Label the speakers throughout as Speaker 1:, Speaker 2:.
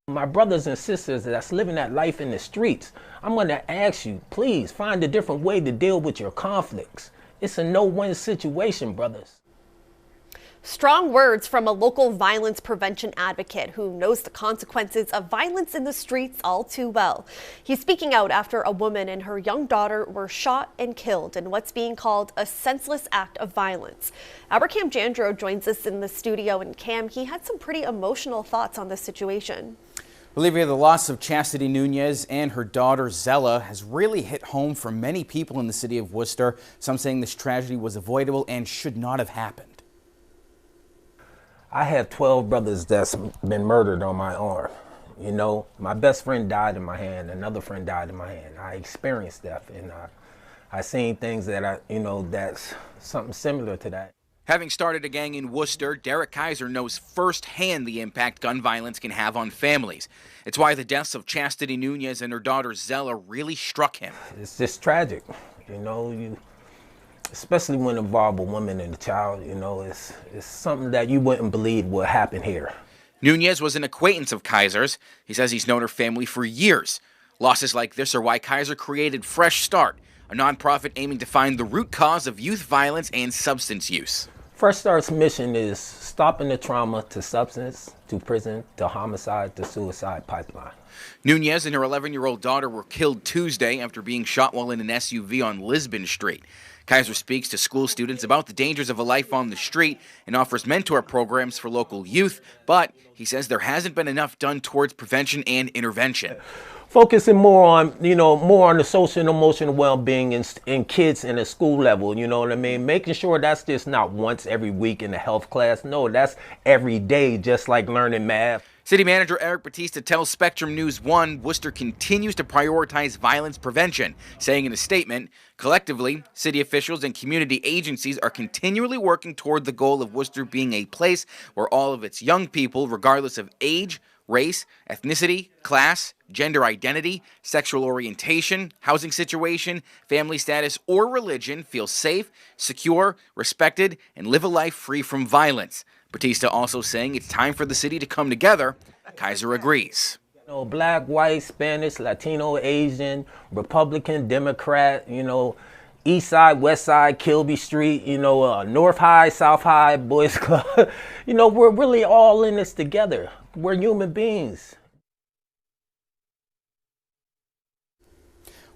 Speaker 1: My brothers and sisters that's living that life in the streets, I'm going to ask you, please find a different way to deal with your conflicts. It's a no-win situation, brothers.
Speaker 2: Strong words from a local violence prevention advocate who knows the consequences of violence in the streets all too well. He's speaking out after a woman and her young daughter were shot and killed in what's being called a senseless act of violence. Our Cam Jandro joins us in the studio, and Cam, he had some pretty emotional thoughts on this situation.
Speaker 3: Olivia, the loss of Chastity Nunez and her daughter Zella has really hit home for many people in the city of Worcester, some saying this tragedy was avoidable and should not have happened.
Speaker 1: I have 12 brothers that's been murdered on my arm. You know, my best friend died in my hand, another friend died in my hand. I experienced death, and I seen things that that's something similar to that.
Speaker 3: Having started a gang in Worcester, Derek Kaiser knows firsthand the impact gun violence can have on families. It's why the deaths of Chastity Nunez and her daughter Zella really struck him.
Speaker 1: It's just tragic, especially when involved a woman and a child. It's something that you wouldn't believe would happen here.
Speaker 3: Nunez was an acquaintance of Kaiser's. He says he's known her family for years. Losses like this are why Kaiser created Fresh Start, a nonprofit aiming to find the root cause of youth violence and substance use.
Speaker 1: Fresh Start's mission is stopping the trauma to substance, to prison, to homicide, to suicide pipeline.
Speaker 3: Nunez and her 11-year-old daughter were killed Tuesday after being shot while in an SUV on Lisbon Street. Kaiser speaks to school students about the dangers of a life on the street and offers mentor programs for local youth, but he says there hasn't been enough done towards prevention and intervention.
Speaker 1: Focusing more on the social and emotional well-being in kids in the school level, you know what I mean? Making sure that's just not once every week in the health class. No, that's every day, just like learning math.
Speaker 3: City Manager Eric Batista tells Spectrum News 1 Worcester continues to prioritize violence prevention, saying in a statement, collectively, city officials and community agencies are continually working toward the goal of Worcester being a place where all of its young people, regardless of age, race, ethnicity, class, gender identity, sexual orientation, housing situation, family status, or religion feel safe, secure, respected, and live a life free from violence. Batista also saying it's time for the city to come together. Kaiser agrees.
Speaker 1: Black, white, Spanish, Latino, Asian, Republican, Democrat, East Side, West Side, Kilby Street, North High, South High, Boys Club. We're really all in this together. We're human beings.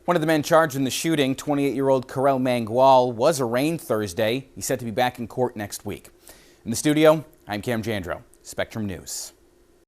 Speaker 3: One of the men charged in the shooting, 28-year-old Karel Mangual, was arraigned Thursday. He's set to be back in court next week. In the studio, I'm Cam Jandro, Spectrum News.